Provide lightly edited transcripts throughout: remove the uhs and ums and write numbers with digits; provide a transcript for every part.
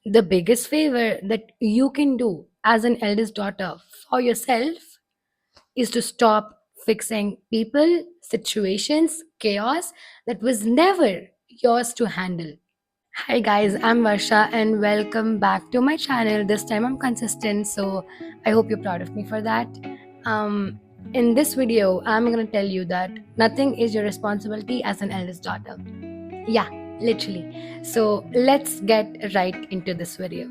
The biggest favor that you can do as an eldest daughter for yourself is to stop fixing people, situations, chaos that was never yours to handle. Hi guys, I'm Varsha and welcome back to my channel. This time I'm consistent, so I hope you're proud of me for that. Um, in this video, I'm gonna tell you that nothing is your responsibility as an eldest daughter. Yeah, literally. So let's get right into this video.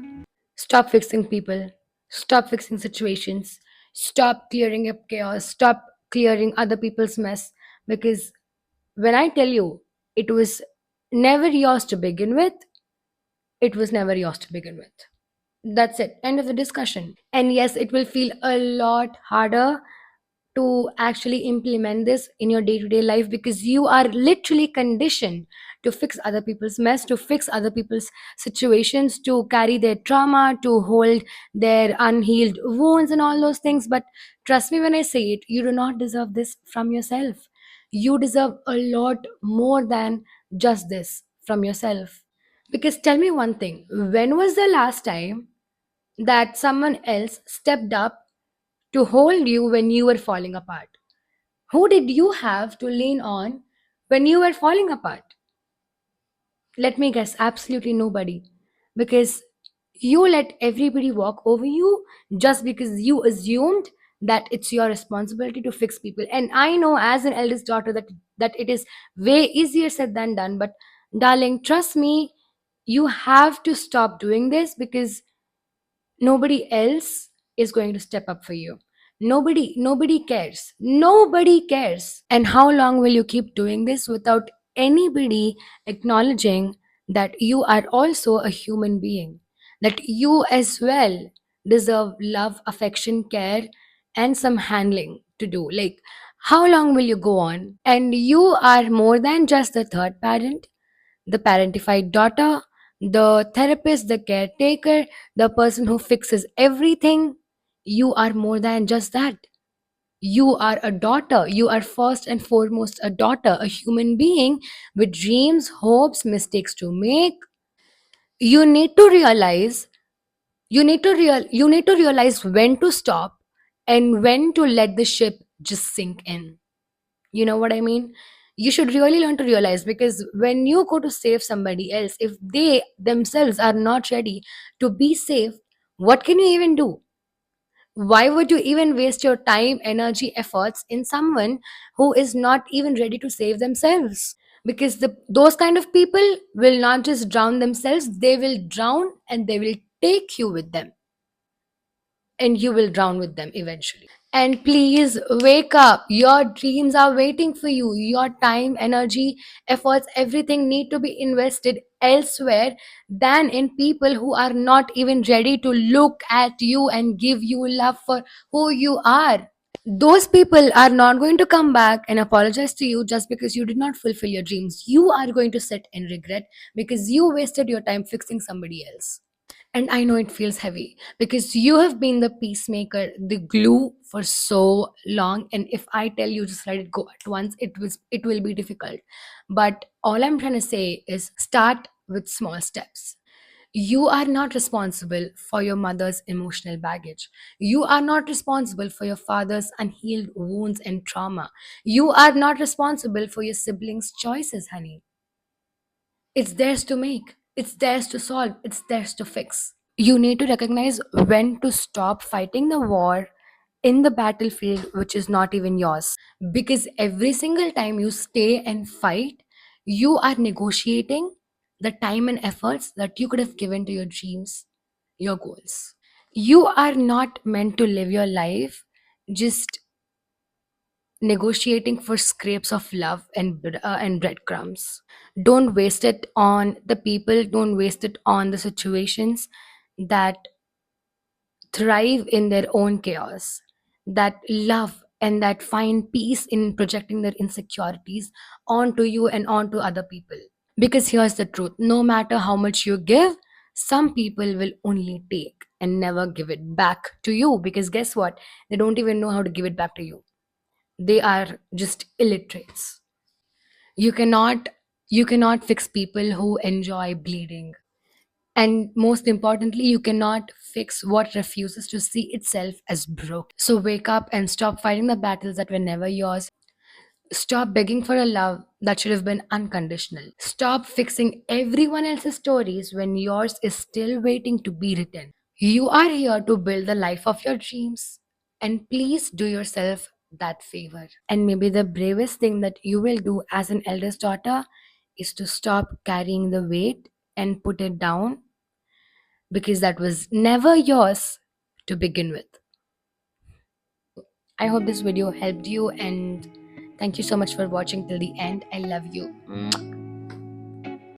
Stop fixing people, stop fixing situations, stop clearing up chaos, stop clearing other people's mess. Because when I tell you it was never yours to begin with, it was never yours to begin with. That's it. End of the discussion. And yes, it will feel a lot harder to actually implement this in your day-to-day life because you are literally conditioned to fix other people's mess, to fix other people's situations, to carry their trauma, to hold their unhealed wounds and all those things. But trust me when I say it, you do not deserve this from yourself. You deserve a lot more than just this from yourself. Because tell me one thing, when was the last time that someone else stepped up to hold you when you were falling apart? Who did you have to lean on when you were falling apart? Let me guess, absolutely nobody. Because you let everybody walk over you just because you assumed that it's your responsibility to fix people. And I know as an eldest daughter that it is way easier said than done. But darling, trust me, you have to stop doing this because nobody else is going to step up for you. Nobody cares. And how long will you keep doing this without anybody acknowledging that you are also a human being, that you as well deserve love, affection, care, and some handling to do? Like, how long will you go on? And you are more than just the third parent, the parentified daughter, the therapist, the caretaker, the person who fixes everything. You are more than just that. You are a daughter. You are first and foremost a daughter, a human being with dreams, hopes, mistakes to make. You need to realize, you need to realize when to stop and when to let the ship just sink in. You know what I mean? You should really learn to realize, because when you go to save somebody else, if they themselves are not ready to be saved, what can you even do? Why would you even waste your time, energy, efforts in someone who is not even ready to save themselves? Because those kind of people will not just drown themselves, they will drown and they will take you with them, and you will drown with them eventually. And please wake up. Your dreams are waiting for you. Your time, energy, efforts, everything need to be invested elsewhere than in people who are not even ready to look at you and give you love for who you are. Those people are not going to come back and apologize to you just because you did not fulfill your dreams. You are going to sit in regret because you wasted your time fixing somebody else. And I know it feels heavy because you have been the peacemaker, the glue for so long. And if I tell you just let it go at once, it will be difficult. But all I'm trying to say is start with small steps. You are not responsible for your mother's emotional baggage. You are not responsible for your father's unhealed wounds and trauma. You are not responsible for your siblings' choices, honey. It's theirs to make, it's theirs to solve, it's theirs to fix. You need to recognize when to stop fighting the war in the battlefield which is not even yours. Because every single time you stay and fight, you are negotiating the time and efforts that you could have given to your dreams, your goals. You are not meant to live your life just negotiating for scrapes of love and breadcrumbs. Don't waste it on the people, don't waste it on the situations that thrive in their own chaos, that love and that find peace in projecting their insecurities onto you and onto other people. Because here's the truth, no matter how much you give, some people will only take and never give it back to you. Because guess what? They don't even know how to give it back to you. They are just illiterates. You cannot you cannot fix people who enjoy bleeding. And most importantly, you cannot fix what refuses to see itself as broken. So wake up and stop fighting the battles that were never yours. Stop begging for a love that should have been unconditional. Stop fixing everyone else's stories when yours is still waiting to be written. You are here to build the life of your dreams. And please do yourself that favor. And maybe the bravest thing that you will do as an eldest daughter is to stop carrying the weight and put it down, because that was never yours to begin with. I hope this video helped you, and thank you so much for watching till the end. I love you.